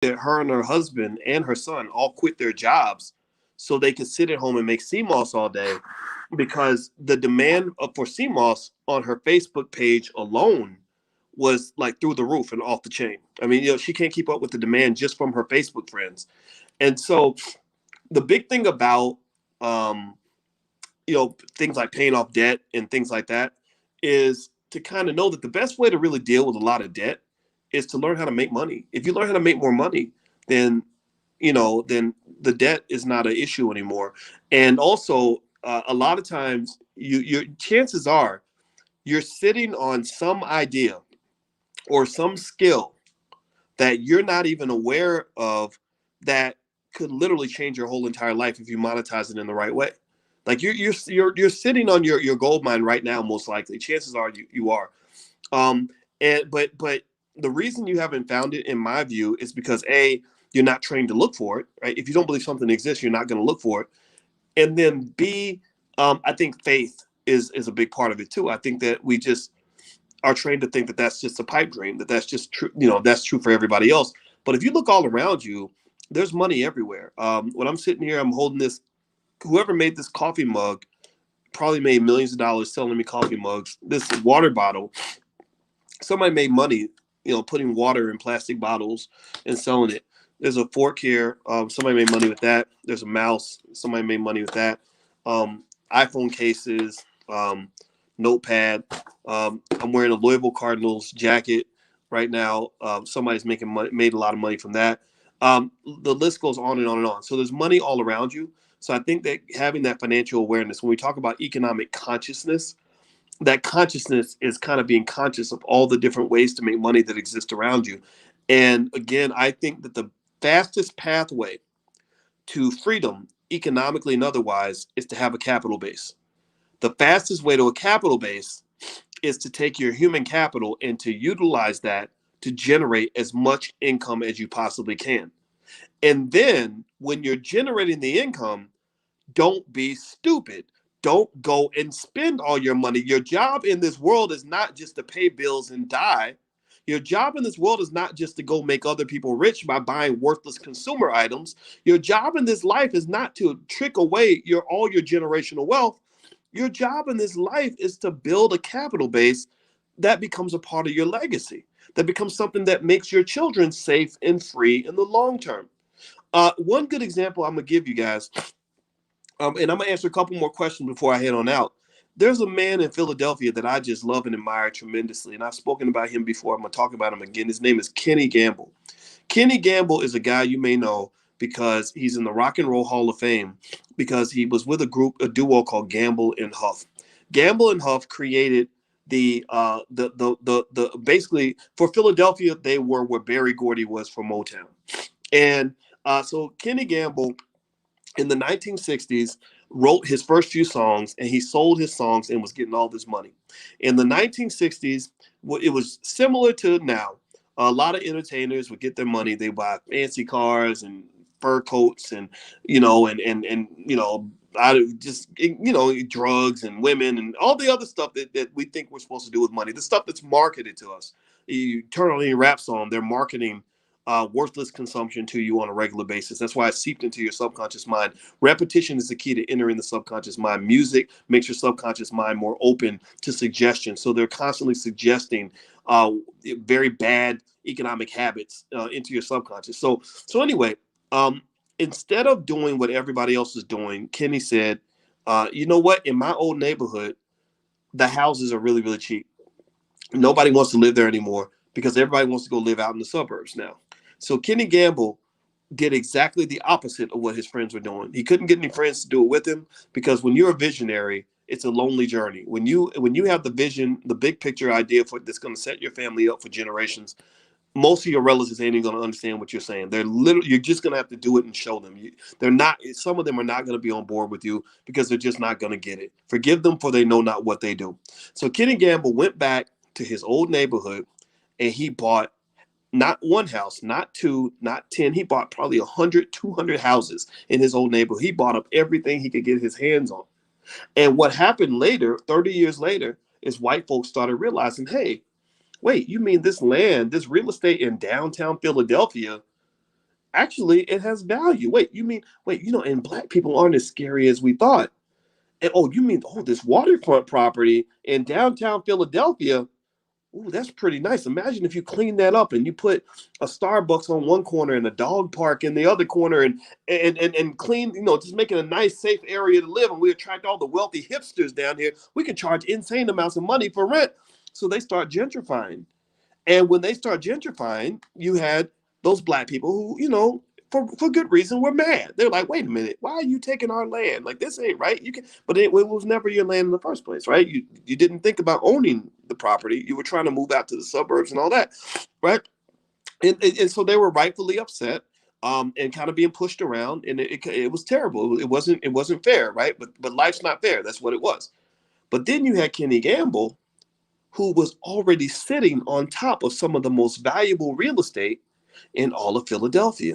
that her and her husband and her son all quit their jobs so they could sit at home and make sea moss all day, because the demand for sea moss on her Facebook page alone was like through the roof and off the chain. I mean, she can't keep up with the demand just from her Facebook friends. And so the big thing about um, things like paying off debt and things like that is to kind of know that the best way to really deal with a lot of debt is to learn how to make money. If you learn how to make more money, then then the debt is not an issue anymore. And also, a lot of times, your chances are you're sitting on some idea or some skill that you're not even aware of, that could literally change your whole entire life if you monetize it in the right way. Like you're sitting on your gold mine right now, most likely. Chances are you are. Um, but the reason you haven't found it, in my view, is because A, you're not trained to look for it, right? If you don't believe something exists, you're not going to look for it. And then B, I think faith is a big part of it too. I think that we just are trained to think that that's just a pipe dream, that that's just true, that's true for everybody else. But if you look all around you, there's money everywhere. When I'm sitting here, I'm holding this. Whoever made this coffee mug probably made millions of dollars selling me coffee mugs. This water bottle, somebody made money, putting water in plastic bottles and selling it. There's a fork here. Somebody made money with that. There's a mouse. Somebody made money with that. iPhone cases, notepad. I'm wearing a Louisville Cardinals jacket right now. Somebody's made a lot of money from that. The list goes on and on and on. So there's money all around you. So I think that having that financial awareness, when we talk about economic consciousness, that consciousness is kind of being conscious of all the different ways to make money that exist around you. And again, I think that the fastest pathway to freedom, economically and otherwise, is to have a capital base. The fastest way to a capital base is to take your human capital and to utilize that to generate as much income as you possibly can. And then when you're generating the income, don't be stupid. Don't go and spend all your money. Your job in this world is not just to pay bills and die. Your job in this world is not just to go make other people rich by buying worthless consumer items. Your job in this life is not to trick away all your generational wealth. Your job in this life is to build a capital base that becomes a part of your legacy, that becomes something that makes your children safe and free in the long term. One good example I'm going to give you guys, and I'm going to answer a couple more questions before I head on out. There's a man in Philadelphia that I just love and admire tremendously, and I've spoken about him before. I'm going to talk about him again. His name is Kenny Gamble. Kenny Gamble is a guy you may know because he's in the Rock and Roll Hall of Fame, because he was with a duo called Gamble and Huff. Gamble and Huff created the basically, for Philadelphia, they were where Berry Gordy was for Motown. And so Kenny Gamble in the 1960s wrote his first few songs, and he sold his songs and was getting all this money. In the 1960s, it was similar to now. A lot of entertainers would get their money. They buy fancy cars and fur coats and, I just, drugs and women and all the other stuff that we think we're supposed to do with money. The stuff that's marketed to us. You turn on any rap song, they're marketing worthless consumption to you on a regular basis. That's why it's seeped into your subconscious mind. Repetition is the key to entering the subconscious mind. Music makes your subconscious mind more open to suggestion. So they're constantly suggesting very bad economic habits into your subconscious. So anyway, instead of doing what everybody else is doing, Kenny said, you know what? In my old neighborhood, the houses are really, really cheap. Nobody wants to live there anymore because everybody wants to go live out in the suburbs now. So Kenny Gamble did exactly the opposite of what his friends were doing. He couldn't get any friends to do it with him, because when you're a visionary, it's a lonely journey. When you have the vision, the big picture idea for that's going to set your family up for generations, most of your relatives ain't even going to understand what you're saying. You're just going to have to do it and show them. They're not. Some of them are not going to be on board with you because they're just not going to get it. Forgive them, for they know not what they do. So Kenny Gamble went back to his old neighborhood, and he bought not one house, not two, not 10. He bought probably 100, 200 houses in his old neighborhood. He bought up everything he could get his hands on. And what happened later, 30 years later, is white folks started realizing, hey, wait, you mean this land, this real estate in downtown Philadelphia Actually, it has value. Wait, you mean, wait, and black people aren't as scary as we thought. And oh, you mean, oh, this waterfront property in downtown Philadelphia? Ooh, that's pretty nice. Imagine if you clean that up and you put a Starbucks on one corner and a dog park in the other corner, and clean, just making a nice, safe area to live. And we attract all the wealthy hipsters down here. We can charge insane amounts of money for rent. So they start gentrifying. And when they start gentrifying, you had those black people who, for good reason, were mad. They're like, wait a minute, why are you taking our land? Like, this ain't right. You can, but it was never your land in the first place, right? You didn't think about owning the property. You were trying to move out to the suburbs and all that, right? And so they were rightfully upset, and kind of being pushed around, and it was terrible. It wasn't fair, right? But life's not fair. That's what it was. But then you had Kenny Gamble, who was already sitting on top of some of the most valuable real estate in all of Philadelphia.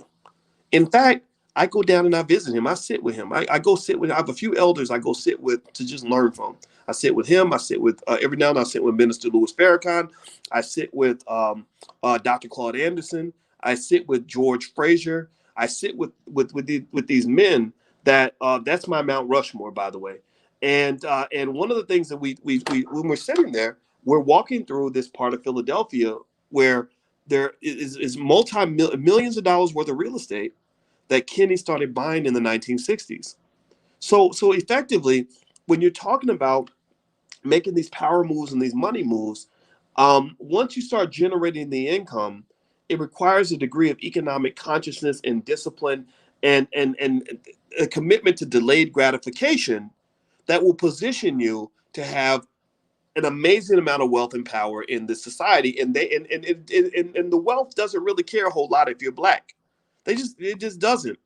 In fact, I go down and I visit him. I sit with him. I go sit with. I have a few elders I go sit with to just learn from. I sit with him. I sit with every now and then I sit with Minister Louis Farrakhan. I sit with Dr. Claude Anderson. I sit with George Frazier. I sit with these men that's my Mount Rushmore, by the way. And one of the things that we when we're sitting there, we're walking through this part of Philadelphia where there is millions of dollars worth of real estate that Kenny started buying in the 1960s. So effectively, when you're talking about making these power moves and these money moves, once you start generating the income, it requires a degree of economic consciousness and discipline, and a commitment to delayed gratification that will position you to have an amazing amount of wealth and power in this society. And and the wealth doesn't really care a whole lot if you're black. It just doesn't.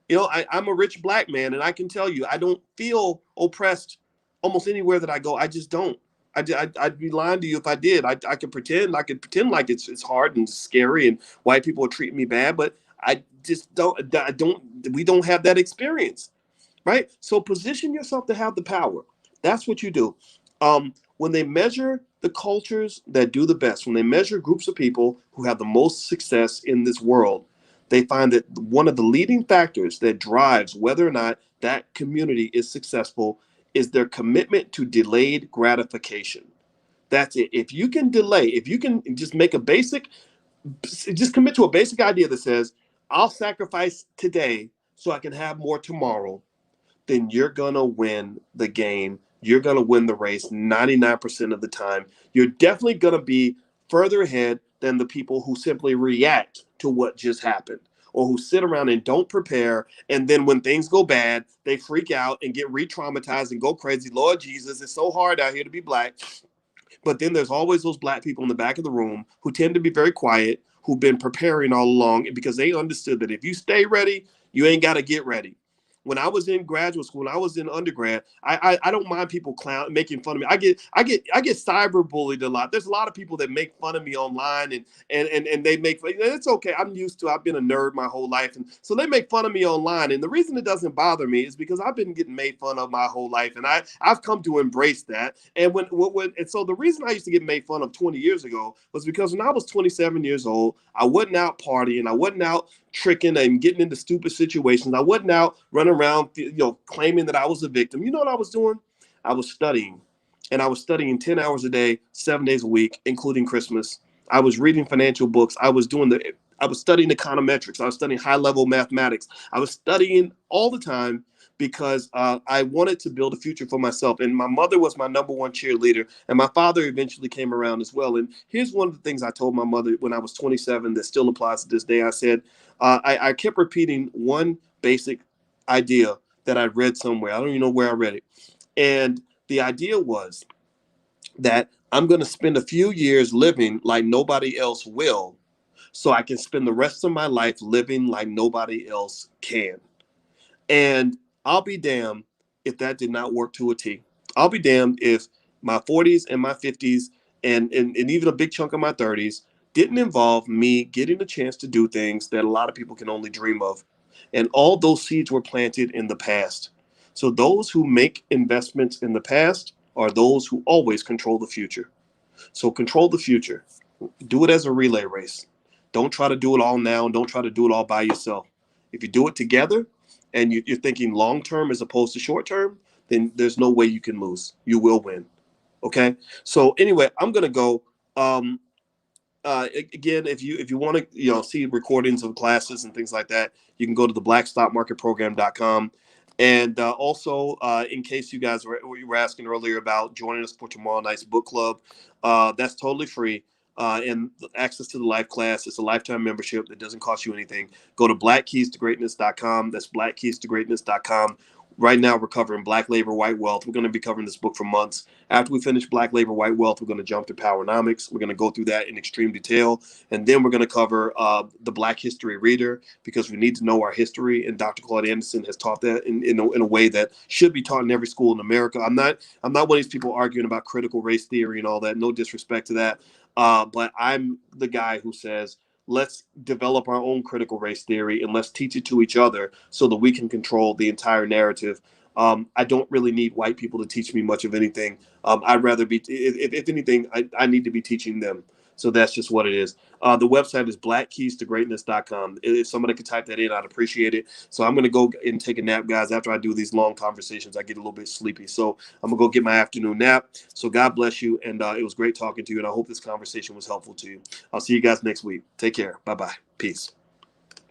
I'm a rich black man, and I can tell you, I don't feel oppressed almost anywhere that I go. I just don't. I'd be lying to you if I did. I could pretend. I could pretend like it's hard and scary, and white people are treating me bad, but I just don't. I don't. We don't have that experience, right? So position yourself to have the power. That's what you do. When they measure the cultures that do the best, when they measure groups of people who have the most success in this world, they find that one of the leading factors that drives whether or not that community is successful is their commitment to delayed gratification. That's it. If you can delay, if you can just commit to a basic idea that says, I'll sacrifice today so I can have more tomorrow, then you're going to win the game. You're going to win the race 99% of the time. You're definitely going to be further ahead than the people who simply react to what just happened, or who sit around and don't prepare. And then when things go bad, they freak out and get re-traumatized and go crazy. Lord Jesus, it's so hard out here to be black. But then there's always those black people in the back of the room who tend to be very quiet, who've been preparing all along because they understood that if you stay ready, you ain't got to get ready. When I was in graduate school, when I was in undergrad, I don't mind people making fun of me. I get cyber bullied a lot. There's a lot of people that make fun of me online, and they make fun. It's okay. I'm used to. I've been a nerd my whole life, and so they make fun of me online. And the reason it doesn't bother me is because I've been getting made fun of my whole life, and I've come to embrace that. And and so the reason I used to get made fun of 20 years ago was because when I was 27 years old, I wasn't out partying, I wasn't out tricking and getting into stupid situations. I wasn't out running around, claiming that I was a victim. You know what I was doing? I was studying, and I was studying 10 hours a day, 7 days a week, including Christmas. I was reading financial books. I was studying econometrics. I was studying high level mathematics. I was studying all the time because I wanted to build a future for myself. And my mother was my number one cheerleader, and my father eventually came around as well. And here's one of the things I told my mother when I was 27 that still applies to this day. I said, I kept repeating one basic idea that I read somewhere. I don't even know where I read it. And the idea was that I'm going to spend a few years living like nobody else will, so I can spend the rest of my life living like nobody else can. And I'll be damned if that did not work to a T. I'll be damned if my 40s and my 50s and even a big chunk of my 30s didn't involve me getting a chance to do things that a lot of people can only dream of. And all those seeds were planted in the past. So those who make investments in the past are those who always control the future. So control the future. Do it as a relay race. Don't try to do it all now, and don't try to do it all by yourself. If you do it together and you're thinking long term as opposed to short term, then there's no way you can lose. You will win. Okay. So anyway, I'm gonna go. Um, Again, if you want to see recordings of classes and things like that, you can go to the blackstockmarketprogram.com. And also, in case you were asking earlier about joining us for tomorrow night's book club, that's totally free. And access to the live class, it's a lifetime membership that doesn't cost you anything. Go to blackkeystogreatness.com. That's blackkeystogreatness.com. Right now, we're covering Black Labor, White Wealth. We're going to be covering this book for months. After we finish Black Labor, White Wealth, we're going to jump to Powernomics. We're going to go through that in extreme detail. And then we're going to cover the Black History Reader, because we need to know our history. And Dr. Claude Anderson has taught that in a way that should be taught in every school in America. I'm not one of these people arguing about critical race theory and all that. No disrespect to that. But I'm the guy who says, let's develop our own critical race theory and let's teach it to each other so that we can control the entire narrative. I don't really need white people to teach me much of anything. I'd rather be, if anything, I need to be teaching them. So that's just what it is. The website is blackkeystogreatness.com. If somebody could type that in, I'd appreciate it. So I'm going to go and take a nap, guys. After I do these long conversations, I get a little bit sleepy. So I'm going to go get my afternoon nap. So God bless you. And it was great talking to you. And I hope this conversation was helpful to you. I'll see you guys next week. Take care. Bye-bye. Peace.